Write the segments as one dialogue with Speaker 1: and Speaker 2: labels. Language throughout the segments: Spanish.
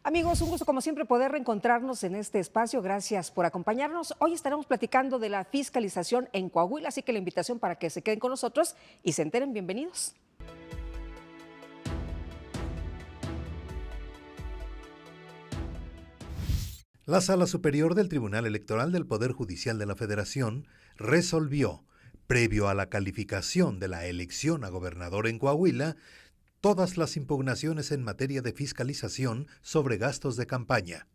Speaker 1: Amigos, un gusto como siempre poder reencontrarnos en este espacio. Gracias por acompañarnos. Hoy estaremos platicando de la fiscalización en Coahuila, así que la invitación para que se queden con nosotros y se enteren. Bienvenidos.
Speaker 2: La Sala Superior del Tribunal Electoral del Poder Judicial de la Federación resolvió, previo a la calificación de la elección a gobernador en Coahuila, todas las impugnaciones en materia de fiscalización sobre gastos de campaña.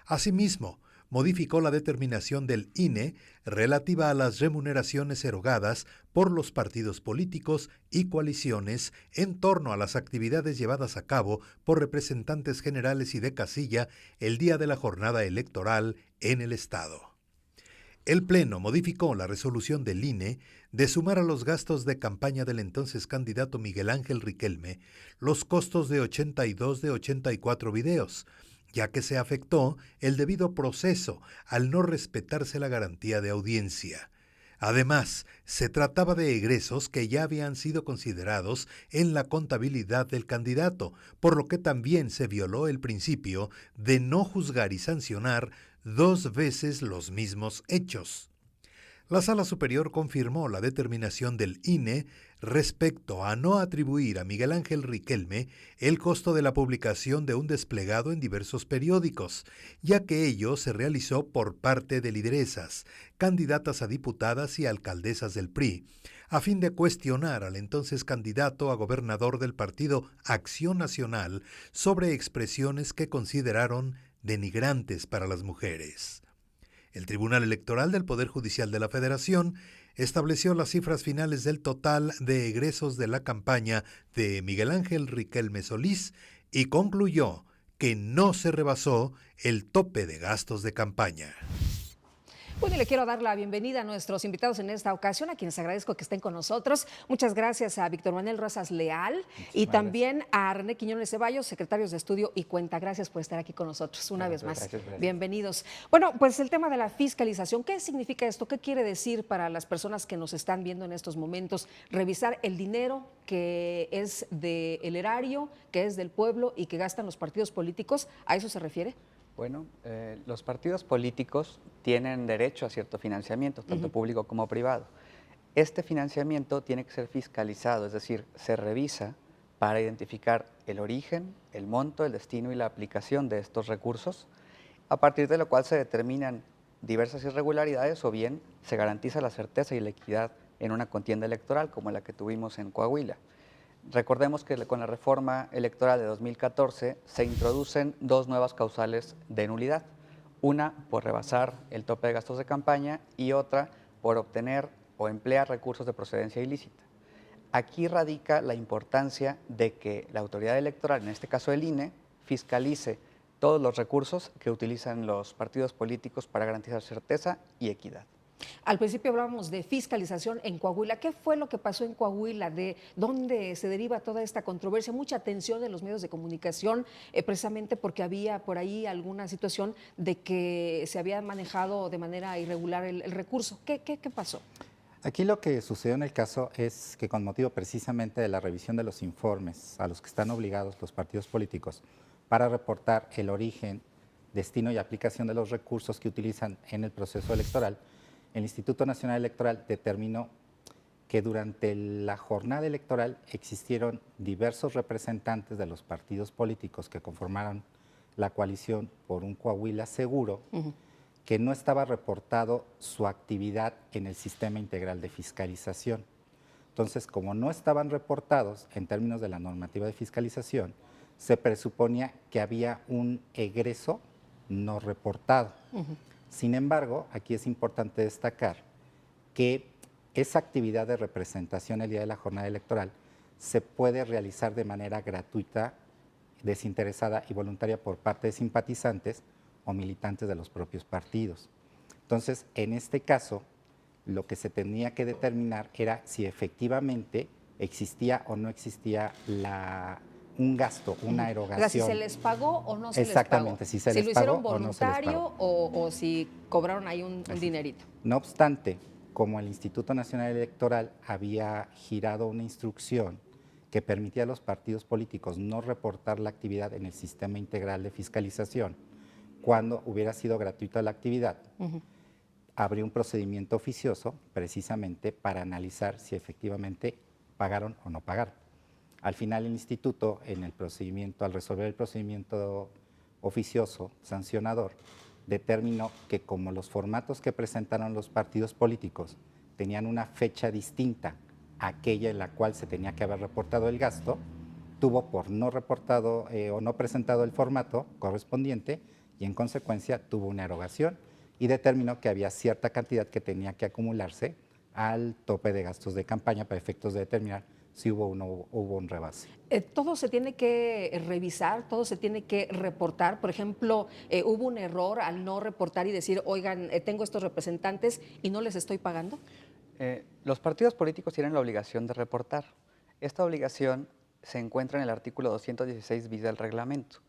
Speaker 2: Asimismo, modificó la determinación del INE relativa a las remuneraciones erogadas por los partidos políticos y coaliciones en torno a las actividades llevadas a cabo por representantes generales y de casilla el día de la jornada electoral en el Estado. El Pleno modificó la resolución del INE de sumar a los gastos de campaña del entonces candidato Miguel Ángel Riquelme los costos de 82 de 84 videos, ya que se afectó el debido proceso al no respetarse la garantía de audiencia. Además, se trataba de egresos que ya habían sido considerados en la contabilidad del candidato, por lo que también se violó el principio de no juzgar y sancionar dos veces los mismos hechos. La Sala Superior confirmó la determinación del INE respecto a no atribuir a Miguel Ángel Riquelme el costo de la publicación de un desplegado en diversos periódicos, ya que ello se realizó por parte de lideresas, candidatas a diputadas y alcaldesas del PRI, a fin de cuestionar al entonces candidato a gobernador del partido Acción Nacional sobre expresiones que consideraron denigrantes para las mujeres. El Tribunal Electoral del Poder Judicial de la Federación estableció las cifras finales del total de egresos de la campaña de Miguel Ángel Riquelme Solís y concluyó que no se rebasó el tope de gastos de campaña.
Speaker 1: Bueno, y le quiero dar la bienvenida a nuestros invitados en esta ocasión, a quienes agradezco que estén con nosotros. Muchas gracias a Víctor Manuel Rosas Leal y también a René Quiñones Ceballos, secretarios de Estudio y Cuenta. Gracias por estar aquí con nosotros una vez más.
Speaker 3: Gracias.
Speaker 1: Bienvenidos. Bueno, pues el tema de la fiscalización, ¿qué significa esto? ¿Qué quiere decir para las personas que nos están viendo en estos momentos? Revisar el dinero que es del erario, que es del pueblo y que gastan los partidos políticos. ¿A eso se refiere?
Speaker 3: Bueno, los partidos políticos tienen derecho a cierto financiamiento, tanto público como privado. Este financiamiento tiene que ser fiscalizado, es decir, se revisa para identificar el origen, el monto, el destino y la aplicación de estos recursos, a partir de lo cual se determinan diversas irregularidades o bien se garantiza la certeza y la equidad en una contienda electoral como la que tuvimos en Coahuila. Recordemos que con la reforma electoral de 2014 se introducen dos nuevas causales de nulidad. Una por rebasar el tope de gastos de campaña y otra por obtener o emplear recursos de procedencia ilícita. Aquí radica la importancia de que la autoridad electoral, en este caso el INE, fiscalice todos los recursos que utilizan los partidos políticos para garantizar certeza y equidad.
Speaker 1: Al principio hablábamos de fiscalización en Coahuila. ¿Qué fue lo que pasó en Coahuila? ¿De dónde se deriva toda esta controversia? Mucha atención en los medios de comunicación, precisamente porque había por ahí alguna situación de que se había manejado de manera irregular el recurso. ¿Qué pasó?
Speaker 4: Aquí lo que sucedió en el caso es que con motivo precisamente de la revisión de los informes a los que están obligados los partidos políticos para reportar el origen, destino y aplicación de los recursos que utilizan en el proceso electoral, el Instituto Nacional Electoral determinó que durante la jornada electoral existieron diversos representantes de los partidos políticos que conformaron la coalición por un Coahuila seguro, que no estaba reportado su actividad en el sistema integral de fiscalización. Entonces, como no estaban reportados en términos de la normativa de fiscalización, se presuponía que había un egreso no reportado. Sin embargo, aquí es importante destacar que esa actividad de representación el día de la jornada electoral se puede realizar de manera gratuita, desinteresada y voluntaria por parte de simpatizantes o militantes de los propios partidos. Entonces, en este caso, lo que se tenía que determinar era si efectivamente existía o no existía un gasto, una erogación.
Speaker 1: Si se les pagó o no se les pagó.
Speaker 4: Exactamente, si se les
Speaker 1: lo
Speaker 4: pagó
Speaker 1: hicieron
Speaker 4: o no se les
Speaker 1: voluntario
Speaker 4: pagó.
Speaker 1: o si cobraron ahí un dinerito.
Speaker 4: No obstante, como el Instituto Nacional Electoral había girado una instrucción que permitía a los partidos políticos no reportar la actividad en el sistema integral de fiscalización cuando hubiera sido gratuita la actividad, abrió un procedimiento oficioso precisamente para analizar si efectivamente pagaron o no pagaron. Al final el instituto, en el procedimiento, al resolver el procedimiento oficioso sancionador, determinó que como los formatos que presentaron los partidos políticos tenían una fecha distinta a aquella en la cual se tenía que haber reportado el gasto, tuvo por no reportado o no presentado el formato correspondiente y en consecuencia tuvo una erogación y determinó que había cierta cantidad que tenía que acumularse al tope de gastos de campaña para efectos de determinar si hubo o no hubo un rebase.
Speaker 1: Todo se tiene que revisar, todo se tiene que reportar. Por ejemplo, hubo un error al no reportar y decir, oigan, tengo estos representantes y no les estoy pagando.
Speaker 3: Los partidos políticos tienen la obligación de reportar. Esta obligación se encuentra en el artículo 216 bis del reglamento,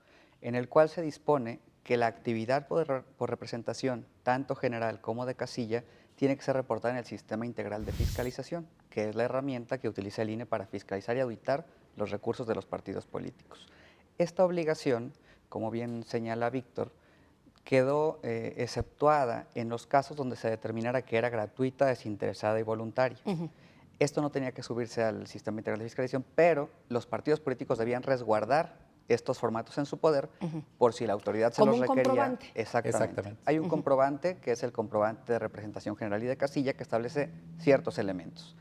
Speaker 3: en el cual se dispone que la actividad por representación, tanto general como de casilla, tiene que ser reportada en el Sistema Integral de Fiscalización, que es la herramienta que utiliza el INE para fiscalizar y auditar los recursos de los partidos políticos. Esta obligación, como bien señala Víctor, quedó exceptuada en los casos donde se determinara que era gratuita, desinteresada y voluntaria. Esto no tenía que subirse al Sistema Integral de Fiscalización, pero los partidos políticos debían resguardar estos formatos en su poder por si la autoridad se los requería.
Speaker 1: Como un comprobante.
Speaker 3: Exactamente. Hay un comprobante que es el comprobante de representación general y de casilla que establece ciertos elementos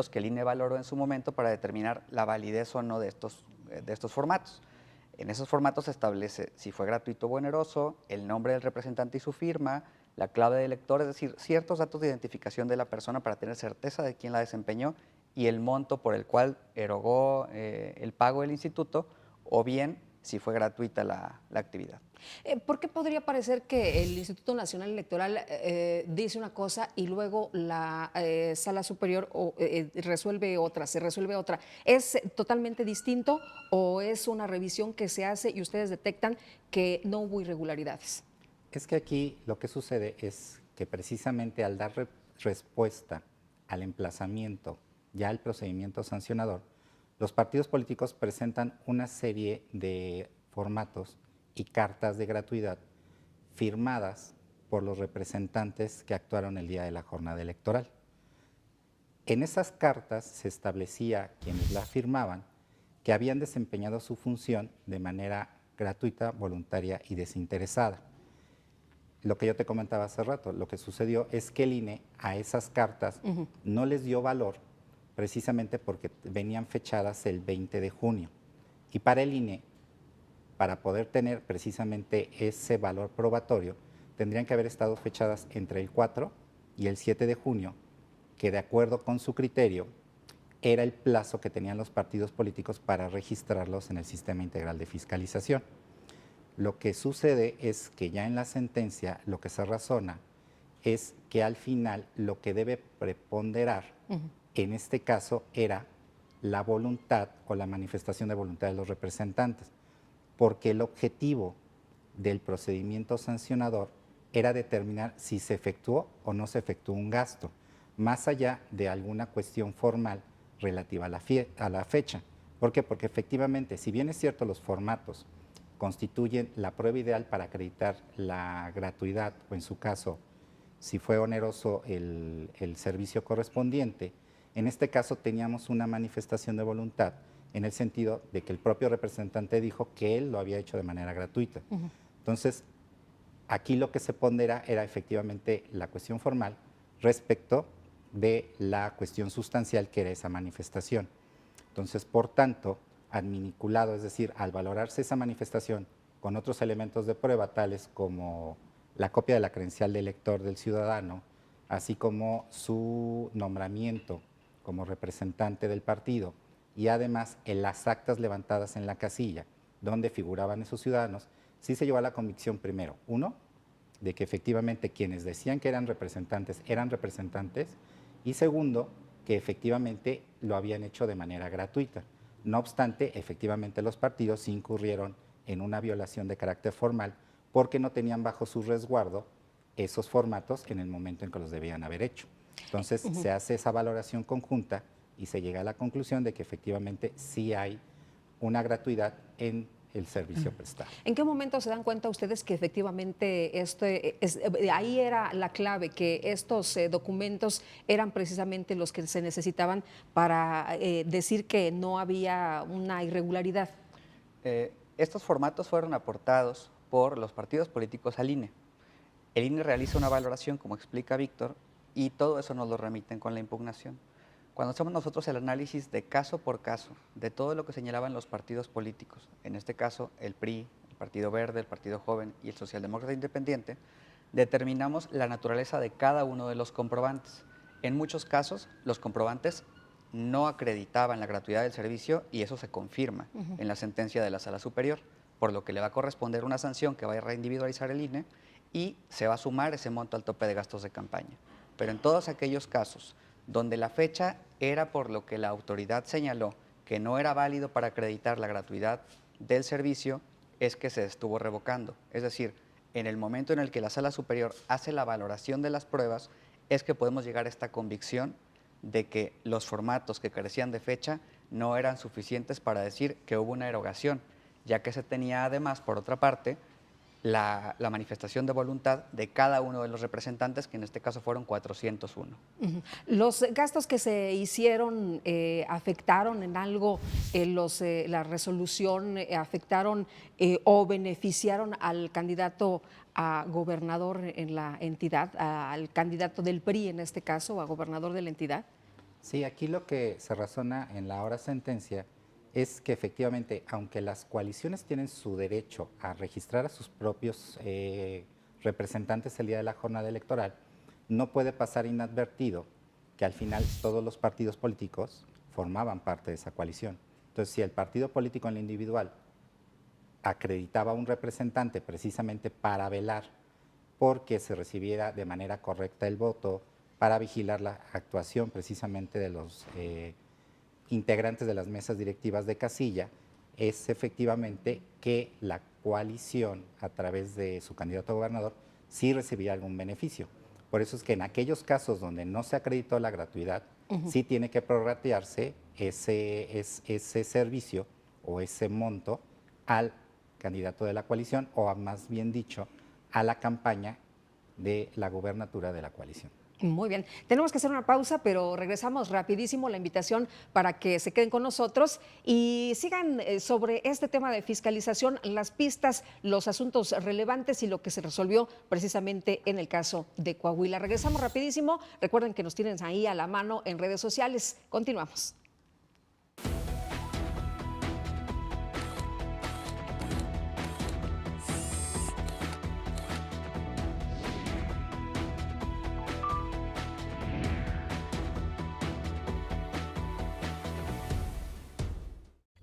Speaker 3: que el INE valoró en su momento para determinar la validez o no de estos formatos. En esos formatos se establece si fue gratuito o oneroso, el nombre del representante y su firma, la clave de elector, es decir, ciertos datos de identificación de la persona para tener certeza de quién la desempeñó y el monto por el cual erogó el pago del instituto, o bien si fue gratuita la actividad.
Speaker 1: ¿Por qué podría parecer que el Instituto Nacional Electoral dice una cosa y luego la Sala Superior resuelve otra, se resuelve otra? ¿Es totalmente distinto o es una revisión que se hace y ustedes detectan que no hubo irregularidades?
Speaker 4: Es que aquí lo que sucede es que precisamente al dar respuesta al emplazamiento, ya al procedimiento sancionador, los partidos políticos presentan una serie de formatos y cartas de gratuidad firmadas por los representantes que actuaron el día de la jornada electoral. En esas cartas se establecía, quienes la firmaban, que habían desempeñado su función de manera gratuita, voluntaria y desinteresada. Lo que yo te comentaba hace rato, lo que sucedió es que el INE a esas cartas no les dio valor precisamente porque venían fechadas el 20 de junio. Y para el INE, para poder tener precisamente ese valor probatorio, tendrían que haber estado fechadas entre el 4 y el 7 de junio, que de acuerdo con su criterio, era el plazo que tenían los partidos políticos para registrarlos en el Sistema Integral de Fiscalización. Lo que sucede es que ya en la sentencia lo que se razona es que al final lo que debe preponderar en este caso era la voluntad o la manifestación de voluntad de los representantes, porque el objetivo del procedimiento sancionador era determinar si se efectuó o no se efectuó un gasto, más allá de alguna cuestión formal relativa a la fecha. ¿Por qué? Porque efectivamente, si bien es cierto los formatos constituyen la prueba ideal para acreditar la gratuidad o en su caso, si fue oneroso el servicio correspondiente, en este caso teníamos una manifestación de voluntad en el sentido de que el propio representante dijo que él lo había hecho de manera gratuita. Entonces, aquí lo que se pondera era efectivamente la cuestión formal respecto de la cuestión sustancial que era esa manifestación. Entonces, por tanto, adminiculado, es decir, al valorarse esa manifestación con otros elementos de prueba, tales como la copia de la credencial de elector del ciudadano, así como su nombramiento como representante del partido y además en las actas levantadas en la casilla donde figuraban esos ciudadanos, sí se llevó a la convicción primero, uno, de que efectivamente quienes decían que eran representantes y segundo, que efectivamente lo habían hecho de manera gratuita. No obstante, efectivamente los partidos sí incurrieron en una violación de carácter formal porque no tenían bajo su resguardo esos formatos en el momento en que los debían haber hecho. Entonces se hace esa valoración conjunta y se llega a la conclusión de que efectivamente sí hay una gratuidad en el servicio prestado.
Speaker 1: ¿En qué momento se dan cuenta ustedes que efectivamente ahí era la clave, que estos documentos eran precisamente los que se necesitaban para decir que no había una irregularidad?
Speaker 3: Estos formatos fueron aportados por los partidos políticos al INE. El INE realiza una valoración, como explica Víctor, y todo eso nos lo remiten con la impugnación. Cuando hacemos nosotros el análisis de caso por caso de todo lo que señalaban los partidos políticos, en este caso el PRI, el Partido Verde, el Partido Joven y el Socialdemócrata Independiente, determinamos la naturaleza de cada uno de los comprobantes. En muchos casos, los comprobantes no acreditaban la gratuidad del servicio y eso se confirma en la sentencia de la Sala Superior, por lo que le va a corresponder una sanción que va a reindividualizar el INE y se va a sumar ese monto al tope de gastos de campaña. Pero en todos aquellos casos donde la fecha era por lo que la autoridad señaló que no era válido para acreditar la gratuidad del servicio, es que se estuvo revocando. Es decir, en el momento en el que la Sala Superior hace la valoración de las pruebas, es que podemos llegar a esta convicción de que los formatos que carecían de fecha no eran suficientes para decir que hubo una erogación, ya que se tenía además, por otra parte, la manifestación de voluntad de cada uno de los representantes, que en este caso fueron 401.
Speaker 1: ¿Los gastos que se hicieron afectaron en algo la resolución, afectaron o beneficiaron al candidato a gobernador en la entidad, al candidato del PRI en este caso, o a gobernador de la entidad?
Speaker 4: Sí, aquí lo que se razona en la ahora sentencia es que efectivamente, aunque las coaliciones tienen su derecho a registrar a sus propios representantes el día de la jornada electoral, no puede pasar inadvertido que al final todos los partidos políticos formaban parte de esa coalición. Entonces, si el partido político en lo individual acreditaba a un representante precisamente para velar porque se recibiera de manera correcta el voto, para vigilar la actuación precisamente de los integrantes de las mesas directivas de casilla, es efectivamente que la coalición, a través de su candidato a gobernador, sí recibirá algún beneficio. Por eso es que en aquellos casos donde no se acreditó la gratuidad, sí tiene que prorratearse ese servicio o ese monto al candidato de la coalición, o más bien dicho, a la campaña de la gubernatura de la coalición.
Speaker 1: Muy bien, tenemos que hacer una pausa, pero regresamos rapidísimo. La invitación para que se queden con nosotros y sigan sobre este tema de fiscalización, las pistas, los asuntos relevantes y lo que se resolvió precisamente en el caso de Coahuila. Regresamos rapidísimo. Recuerden que nos tienen ahí a la mano en redes sociales. Continuamos.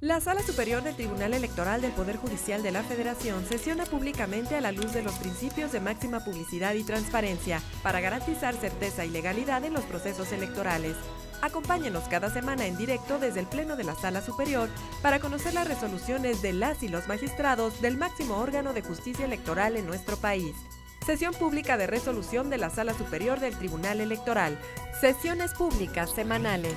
Speaker 5: La Sala Superior del Tribunal Electoral del Poder Judicial de la Federación sesiona públicamente a la luz de los principios de máxima publicidad y transparencia para garantizar certeza y legalidad en los procesos electorales. Acompáñenos cada semana en directo desde el Pleno de la Sala Superior para conocer las resoluciones de las y los magistrados del máximo órgano de justicia electoral en nuestro país. Sesión pública de resolución de la Sala Superior del Tribunal Electoral. Sesiones públicas semanales.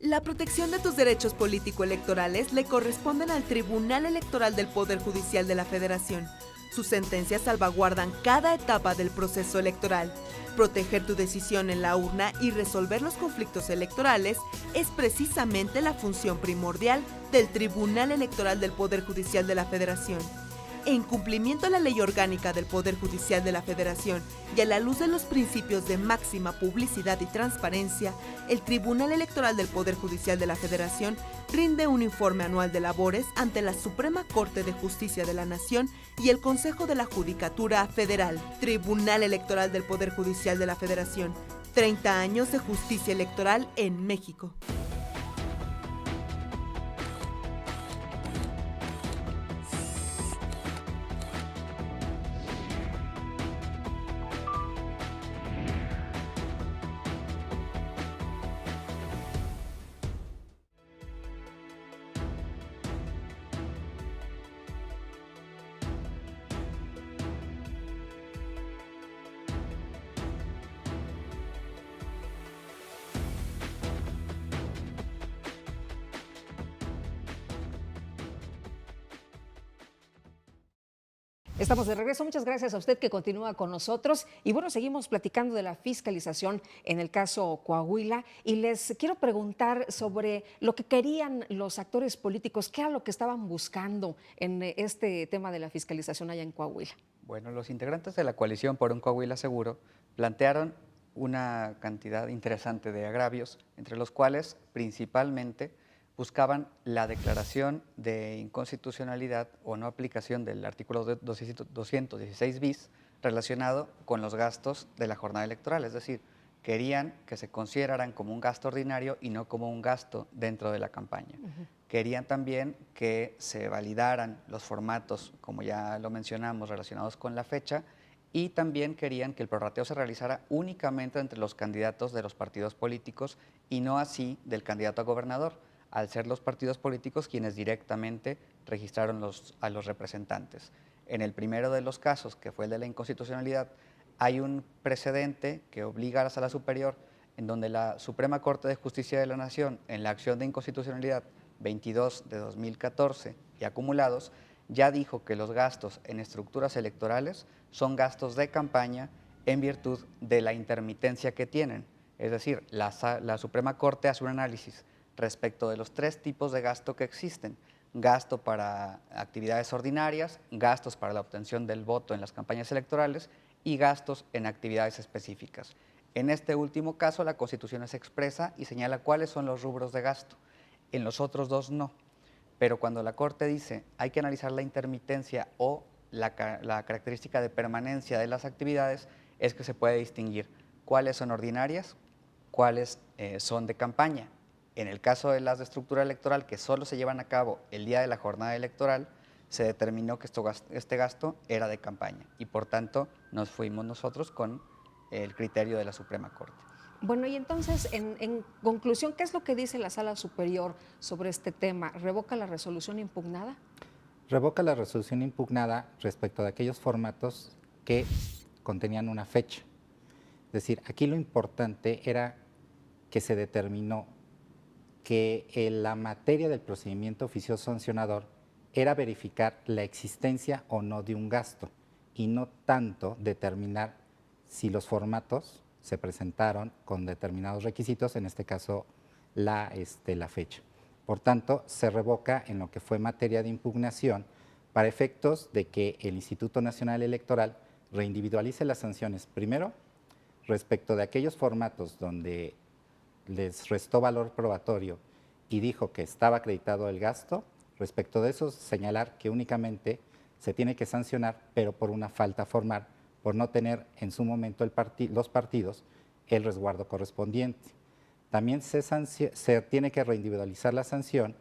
Speaker 5: La protección de tus derechos político-electorales le corresponden al Tribunal Electoral del Poder Judicial de la Federación. Sus sentencias salvaguardan cada etapa del proceso electoral. Proteger tu decisión en la urna y resolver los conflictos electorales es precisamente la función primordial del Tribunal Electoral del Poder Judicial de la Federación. En cumplimiento a la Ley Orgánica del Poder Judicial de la Federación y a la luz de los principios de máxima publicidad y transparencia, el Tribunal Electoral del Poder Judicial de la Federación rinde un informe anual de labores ante la Suprema Corte de Justicia de la Nación y el Consejo de la Judicatura Federal. Tribunal Electoral del Poder Judicial de la Federación. 30 años de justicia electoral en México.
Speaker 1: Estamos de regreso. Muchas gracias a usted que continúa con nosotros. Y bueno, seguimos platicando de la fiscalización en el caso Coahuila. Y les quiero preguntar sobre lo que querían los actores políticos. ¿Qué era lo que estaban buscando en este tema de la fiscalización allá en Coahuila?
Speaker 3: Bueno, los integrantes de la coalición por un Coahuila seguro plantearon una cantidad interesante de agravios, entre los cuales principalmente buscaban la declaración de inconstitucionalidad o no aplicación del artículo 216 bis relacionado con los gastos de la jornada electoral, es decir, querían que se consideraran como un gasto ordinario y no como un gasto dentro de la campaña. Querían también que se validaran los formatos, como ya lo mencionamos, relacionados con la fecha, y también querían que el prorrateo se realizara únicamente entre los candidatos de los partidos políticos y no así del candidato a gobernador, al ser los partidos políticos quienes directamente registraron a los representantes. En el primero de los casos, que fue el de la inconstitucionalidad, hay un precedente que obliga a la Sala Superior, en donde la Suprema Corte de Justicia de la Nación, en la acción de inconstitucionalidad 22 de 2014 y acumulados, ya dijo que los gastos en estructuras electorales son gastos de campaña en virtud de la intermitencia que tienen. Es decir, la Suprema Corte hace un análisis respecto de los tres tipos de gasto que existen: gasto para actividades ordinarias, gastos para la obtención del voto en las campañas electorales y gastos en actividades específicas. En este último caso, la Constitución es expresa y señala cuáles son los rubros de gasto. En los otros dos no. Pero cuando la Corte dice hay que analizar la intermitencia o la característica de permanencia de las actividades, es que se puede distinguir cuáles son ordinarias, cuáles son de campaña. En el caso de las de estructura electoral, que solo se llevan a cabo el día de la jornada electoral, se determinó que este gasto era de campaña y por tanto nos fuimos nosotros con el criterio de la Suprema Corte.
Speaker 1: Bueno, y entonces, en conclusión, ¿qué es lo que dice la Sala Superior sobre este tema? ¿Revoca la resolución impugnada?
Speaker 4: Revoca la resolución impugnada respecto de aquellos formatos que contenían una fecha. Es decir, aquí lo importante era que se determinó que la materia del procedimiento oficioso sancionador era verificar la existencia o no de un gasto y no tanto determinar si los formatos se presentaron con determinados requisitos, en este caso la fecha. Por tanto, se revoca en lo que fue materia de impugnación para efectos de que el Instituto Nacional Electoral reindividualice las sanciones, primero, respecto de aquellos formatos donde les restó valor probatorio y dijo que estaba acreditado el gasto. Respecto de eso, señalar que únicamente se tiene que sancionar, pero por una falta formal, por no tener en su momento los partidos el resguardo correspondiente. También se tiene que reindividualizar la sanción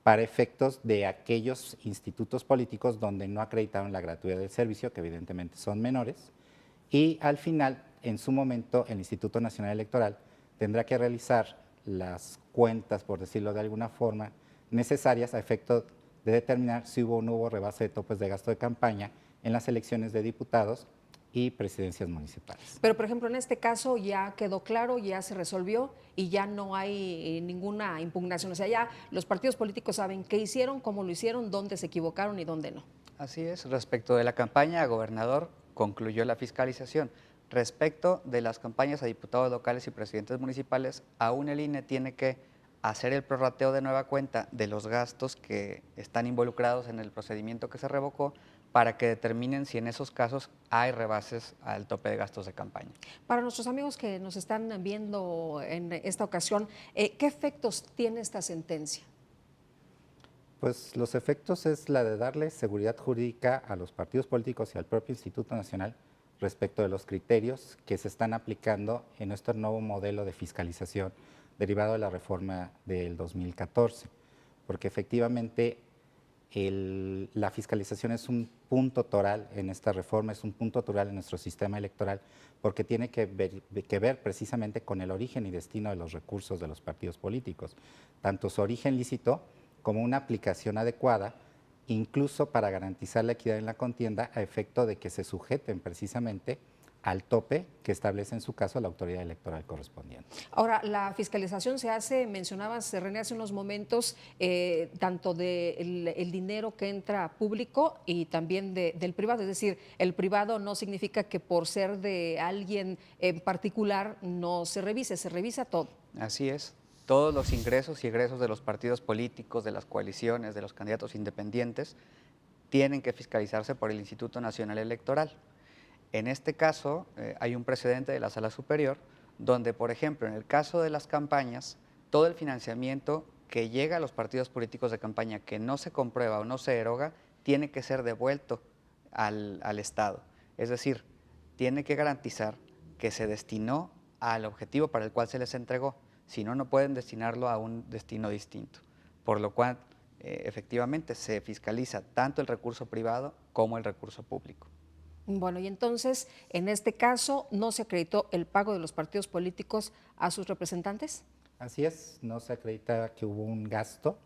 Speaker 4: para efectos de aquellos institutos políticos donde no acreditaron la gratuidad del servicio, que evidentemente son menores, y al final, en su momento, el Instituto Nacional Electoral tendrá que realizar las cuentas, por decirlo de alguna forma, necesarias a efecto de determinar si hubo o no hubo rebase de topes de gasto de campaña en las elecciones de diputados y presidencias municipales.
Speaker 1: Pero, por ejemplo, en este caso ya quedó claro, ya se resolvió y ya no hay ninguna impugnación. O sea, ya los partidos políticos saben qué hicieron, cómo lo hicieron, dónde se equivocaron y dónde no.
Speaker 3: Así es. Respecto de la campaña a gobernador, concluyó la fiscalización. Respecto de las campañas a diputados locales y presidentes municipales, aún el INE tiene que hacer el prorrateo de nueva cuenta de los gastos que están involucrados en el procedimiento que se revocó para que determinen si en esos casos hay rebases al tope de gastos de campaña.
Speaker 1: Para nuestros amigos que nos están viendo en esta ocasión, ¿qué efectos tiene esta sentencia?
Speaker 4: Pues los efectos es la de darle seguridad jurídica a los partidos políticos y al propio Instituto Nacional respecto de los criterios que se están aplicando en este nuevo modelo de fiscalización derivado de la reforma del 2014, porque efectivamente la fiscalización es un punto toral en esta reforma, es un punto toral en nuestro sistema electoral, porque tiene que ver precisamente con el origen y destino de los recursos de los partidos políticos, tanto su origen lícito como una aplicación adecuada, incluso para garantizar la equidad en la contienda a efecto de que se sujeten precisamente al tope que establece en su caso la autoridad electoral correspondiente.
Speaker 1: Ahora, la fiscalización se hace, mencionabas, René, hace unos momentos, tanto del el dinero que entra público y también del privado. Es decir, el privado no significa que por ser de alguien en particular no se revisa todo.
Speaker 3: Así es. Todos los ingresos y egresos de los partidos políticos, de las coaliciones, de los candidatos independientes, tienen que fiscalizarse por el Instituto Nacional Electoral. En este caso, hay un precedente de la Sala Superior, donde, por ejemplo, en el caso de las campañas, todo el financiamiento que llega a los partidos políticos de campaña que no se comprueba o no se eroga, tiene que ser devuelto al Estado. Es decir, tiene que garantizar que se destinó al objetivo para el cual se les entregó. Si no, no pueden destinarlo a un destino distinto. Por lo cual, efectivamente, se fiscaliza tanto el recurso privado como el recurso público.
Speaker 1: Bueno, y entonces, en este caso, ¿no se acreditó el pago de los partidos políticos a sus representantes?
Speaker 4: Así es, no se acredita que hubo un gasto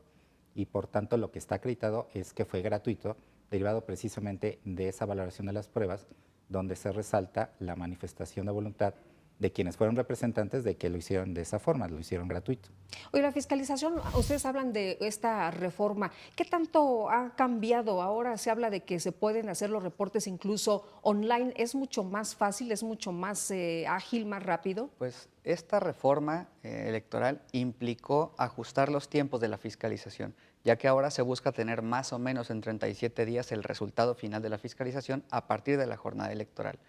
Speaker 4: y por tanto lo que está acreditado es que fue gratuito, derivado precisamente de esa valoración de las pruebas, donde se resalta la manifestación de voluntad de quienes fueron representantes de que lo hicieron de esa forma, lo hicieron gratuito.
Speaker 1: Oye, la fiscalización, ustedes hablan de esta reforma, ¿qué tanto ha cambiado? Ahora se habla de que se pueden hacer los reportes incluso online, ¿es mucho más fácil, es mucho más ágil, más rápido?
Speaker 3: Pues esta reforma electoral implicó ajustar los tiempos de la fiscalización, ya que ahora se busca tener más o menos en 37 días el resultado final de la fiscalización a partir de la jornada electoral.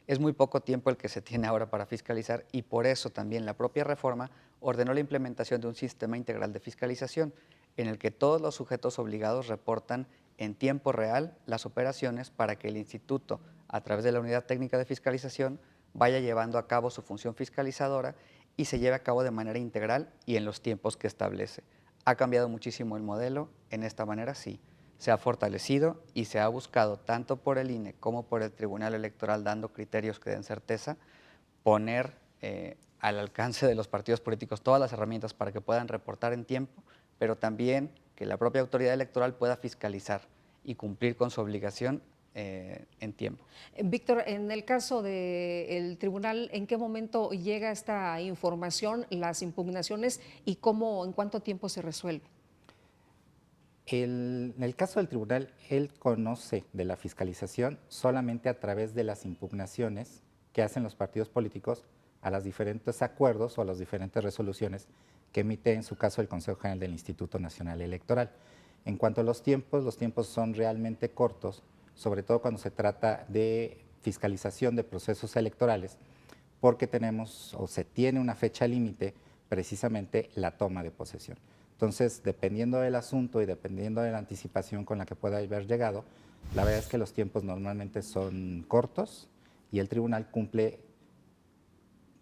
Speaker 3: Es muy poco tiempo el que se tiene ahora para fiscalizar y por eso también la propia reforma ordenó la implementación de un sistema integral de fiscalización en el que todos los sujetos obligados reportan en tiempo real las operaciones para que el instituto, a través de la Unidad Técnica de Fiscalización, vaya llevando a cabo su función fiscalizadora y se lleve a cabo de manera integral y en los tiempos que establece. ¿Ha cambiado muchísimo el modelo? En esta manera sí. Se ha fortalecido y se ha buscado, tanto por el INE como por el Tribunal Electoral, dando criterios que den certeza, poner al alcance de los partidos políticos todas las herramientas para que puedan reportar en tiempo, pero también que la propia autoridad electoral pueda fiscalizar y cumplir con su obligación en tiempo.
Speaker 1: Víctor, en el caso del tribunal, ¿en qué momento llega esta información, las impugnaciones y cómo, en cuánto tiempo se resuelve?
Speaker 4: En el caso del tribunal, él conoce de la fiscalización solamente a través de las impugnaciones que hacen los partidos políticos a los diferentes acuerdos o a las diferentes resoluciones que emite en su caso el Consejo General del Instituto Nacional Electoral. En cuanto a los tiempos son realmente cortos, sobre todo cuando se trata de fiscalización de procesos electorales, porque tenemos o se tiene una fecha límite, precisamente la toma de posesión. Entonces, dependiendo del asunto y dependiendo de la anticipación con la que pueda haber llegado, la verdad es que los tiempos normalmente son cortos y el tribunal cumple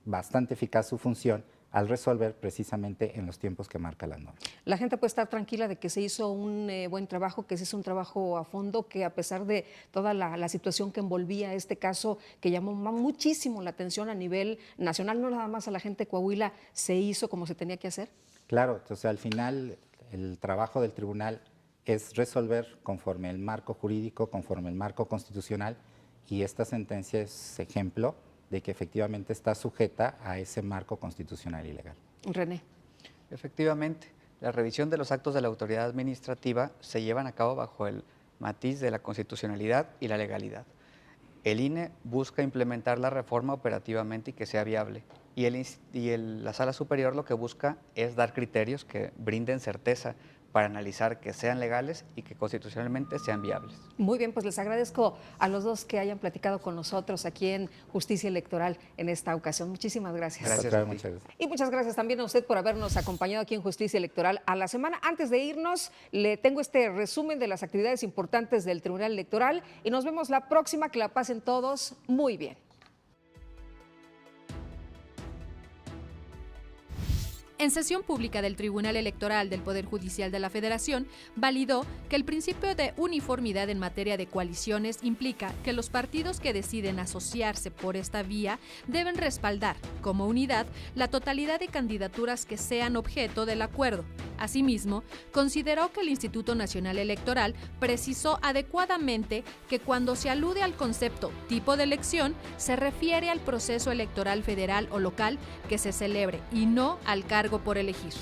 Speaker 4: bastante eficaz su función al resolver precisamente en los tiempos que marca la norma.
Speaker 1: La gente puede estar tranquila de que se hizo un buen trabajo, que se hizo un trabajo a fondo, que a pesar de toda la situación que envolvía este caso, que llamó muchísimo la atención a nivel nacional, no nada más a la gente de Coahuila, se hizo como se tenía que hacer.
Speaker 4: Claro, entonces al final el trabajo del tribunal es resolver conforme el marco jurídico, conforme el marco constitucional, y esta sentencia es ejemplo de que efectivamente está sujeta a ese marco constitucional y legal.
Speaker 1: René.
Speaker 3: Efectivamente, la revisión de los actos de la autoridad administrativa se llevan a cabo bajo el matiz de la constitucionalidad y la legalidad. El INE busca implementar la reforma operativamente y que sea viable. Y la Sala Superior lo que busca es dar criterios que brinden certeza para analizar que sean legales y que constitucionalmente sean viables.
Speaker 1: Muy bien, pues les agradezco a los dos que hayan platicado con nosotros aquí en Justicia Electoral en esta ocasión. Muchísimas gracias.
Speaker 3: Gracias.
Speaker 4: Muchas gracias.
Speaker 1: Y muchas gracias también a usted por habernos acompañado aquí en Justicia Electoral a la semana. Antes de irnos, le tengo este resumen de las actividades importantes del Tribunal Electoral y nos vemos la próxima. Que la pasen todos muy bien.
Speaker 6: En sesión pública del Tribunal Electoral del Poder Judicial de la Federación, validó que el principio de uniformidad en materia de coaliciones implica que los partidos que deciden asociarse por esta vía deben respaldar, como unidad, la totalidad de candidaturas que sean objeto del acuerdo. Asimismo, consideró que el Instituto Nacional Electoral precisó adecuadamente que cuando se alude al concepto tipo de elección, se refiere al proceso electoral federal o local que se celebre y no al cargo por elegir.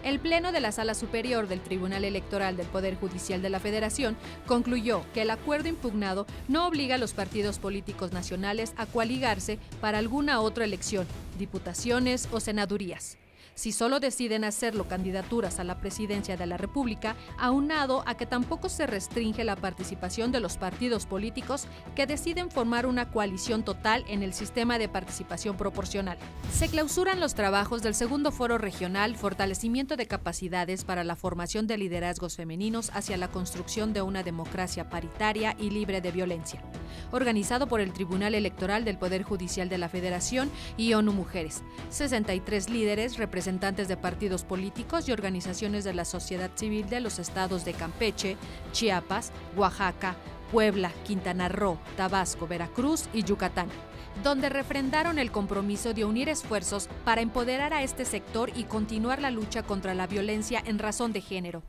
Speaker 6: El Pleno de la Sala Superior del Tribunal Electoral del Poder Judicial de la Federación concluyó que el acuerdo impugnado no obliga a los partidos políticos nacionales a coaligarse para alguna otra elección, diputaciones o senadurías. Si solo deciden hacerlo candidaturas a la presidencia de la República, aunado a que tampoco se restringe la participación de los partidos políticos que deciden formar una coalición total en el sistema de participación proporcional. Se clausuran los trabajos del segundo Foro Regional Fortalecimiento de Capacidades para la Formación de Liderazgos Femeninos hacia la construcción de una democracia paritaria y libre de violencia, organizado por el Tribunal Electoral del Poder Judicial de la Federación y ONU Mujeres. 63 líderes representantes de partidos políticos y organizaciones de la sociedad civil de los estados de Campeche, Chiapas, Oaxaca, Puebla, Quintana Roo, Tabasco, Veracruz y Yucatán, donde refrendaron el compromiso de unir esfuerzos para empoderar a este sector y continuar la lucha contra la violencia en razón de género.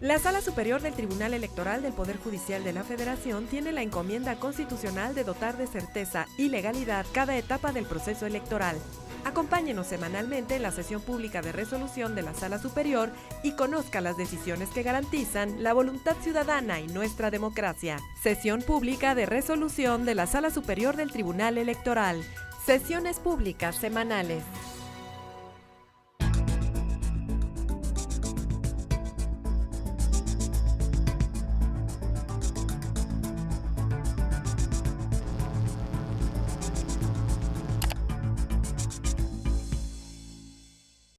Speaker 5: La Sala Superior del Tribunal Electoral del Poder Judicial de la Federación tiene la encomienda constitucional de dotar de certeza y legalidad cada etapa del proceso electoral. Acompáñenos semanalmente en la sesión pública de resolución de la Sala Superior y conozca las decisiones que garantizan la voluntad ciudadana y nuestra democracia. Sesión pública de resolución de la Sala Superior del Tribunal Electoral. Sesiones públicas semanales.